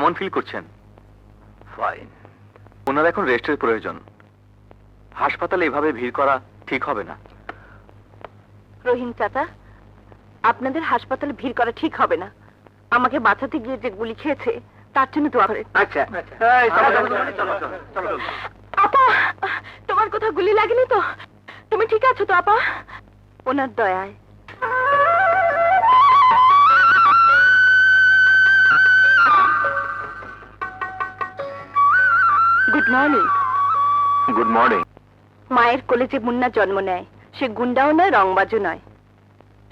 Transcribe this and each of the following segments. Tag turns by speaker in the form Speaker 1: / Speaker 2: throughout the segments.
Speaker 1: কেমন ফিল করছেন?
Speaker 2: ফাইন।
Speaker 1: ওনার এখন রেস্টের প্রয়োজন। হাসপাতালে এভাবে ভিড় করা ঠিক হবে না।
Speaker 3: রহিম চাচা, আপনাদের হাসপাতালে ভিড় করা ঠিক হবে না। আমাকে বাঁচাতে গিয়ে যে গুলি খেয়েছে তার জন্য দোয়া করেন।
Speaker 2: আচ্ছা,
Speaker 3: আপা, তোমার কোথাও গুলি লাগেনি তো? তুমি ঠিক আছো তো আপা? ওনার দয়ায়। Good morning.
Speaker 2: Good morning.
Speaker 3: মায়ের কোলে যে মুন্না জন্ম নেয়, সে গুন্ডাও নয়, রংবাজও নয়।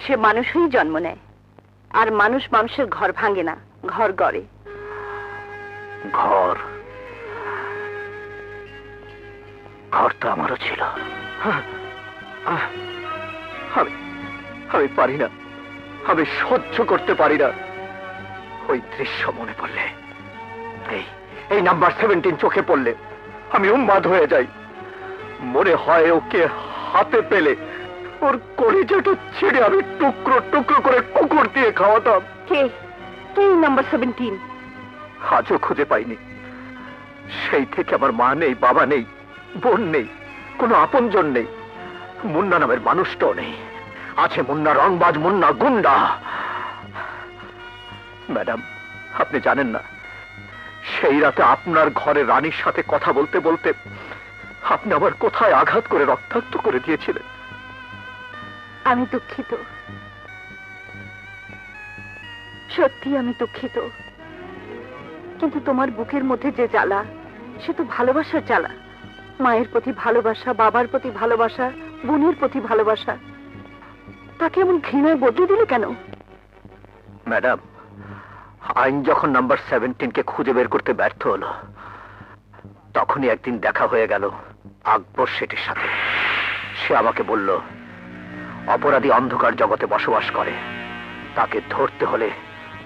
Speaker 3: সে মানুষই জন্ম নেয়। আর মানুষ মানুষের ঘর ভাঙে না, ঘর গড়ে।
Speaker 2: ঘর ঘর তো আমারও ছিল। আমি পারি না, আমি সহ্য করতে পারি না। ওই দৃশ্য মনে পড়লে, এই নাম্বার 17 চোখে পড়লে আমি উন্মাদ হয়ে যাই। মনে হয় ওকে হাতে পেলে ওর কলিজাটা ছিঁড়ে আমি টুকরো টুকরো করে কুকুর দিয়ে খাওয়াতাম।
Speaker 3: কে কে নাম্বার 17?
Speaker 2: আজও খুঁজে পাইনি। সেই থেকে আমার মা নেই, বাবা নেই, বোন নেই, কোনো আপনজন নেই। মুন্না নামের মানুষটাও নেই। আছে মুন্না রংবাজ, মুন্না গুন্ডা। ম্যাডাম, আপনি জানেন না, সেই রাতে আপনার ঘরে রানীর সাথে কথা বলতে বলতে আপনি আবার কোথায় আঘাত করে রক্তাক্ত করে দিয়েছিলেন।
Speaker 3: আমি দুঃখিত, সত্যি আমি দুঃখিত। কিন্তু তোমার বুকের মধ্যে যে জ্বালা, সে তো ভালোবাসার জ্বালা। মায়ের প্রতি ভালোবাসা, বাবার প্রতি ভালোবাসা, বোনের প্রতি ভালোবাসা, তাকে এমন ঘৃণায় বদলে দিলে কেন?
Speaker 2: ম্যাডাম, আইন যখন নাম্বার 17কে খুঁজে বের করতে ব্যর্থ হলো, তখনই একদিন দেখা হয়ে গেল আকবর শেঠের সাথে। সে আমাকে বলল, অপরাধী অন্ধকার জগতে বসবাস করে, তাকে ধরতে হলে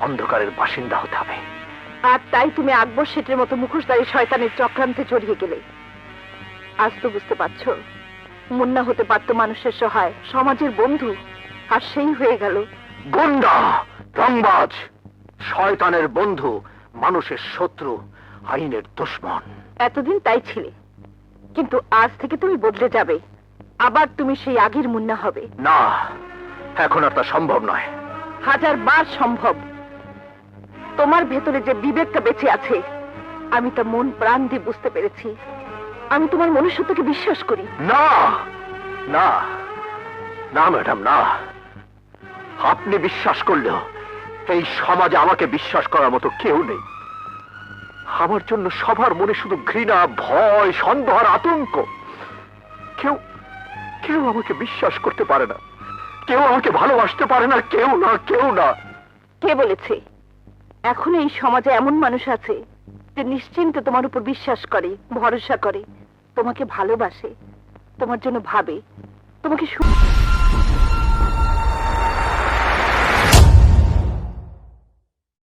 Speaker 2: অন্ধকারের বাসিন্দা হতে হবে।
Speaker 3: আর তাই তুমি আকবর শেঠের মতো মুখোশধারী শয়তানের চক্রান্তে জড়িয়ে গেলে। আজ তো বুঝতে পারছো, মুন্না হতে পারত মানুষের সহায়, সমাজের বন্ধু, আর সেই হয়ে গেল
Speaker 2: গুন্ডা, রংবাজ, শয়তানের বন্ধু, মানুষের শত্রু, আইনের দুশমন।
Speaker 3: এতদিন তাই ছিলে, কিন্তু আজ থেকে তুমি বদলে যাবে। আবার তুমি সেই আগের মুন্না হবে।
Speaker 2: না, এখন আর তা সম্ভব নয়।
Speaker 3: 1000 বার সম্ভব। তোমার ভেতরে যে বিবেকটা বেঁচে আছে, আমি তা মন প্রাণ দিয়ে বুঝতে পেরেছি। আমি তোমার মনুষ্যত্বকে বিশ্বাস করি।
Speaker 2: না না না ম্যাডাম, না। আপনি বিশ্বাস করলেও এই সমাজে আমাকে বিশ্বাস করার মতো কেউ নেই। আমার জন্য সবার মনে শুধু ঘৃণা, ভয়, সন্দেহ আর আতঙ্ক। কেউ কেউ আমাকে বিশ্বাস করতে পারে না, কেউ আমাকে ভালোবাসতে পারে না, কেউ না, কেউ না।
Speaker 3: কে বলেছে? এখন এই সমাজে এমন মানুষ আছে যে নিশ্চিন্তে তোমার উপর বিশ্বাস করে, ভরসা করে, তোমাকে ভালোবাসে, তোমার জন্য ভাবে, তোমাকে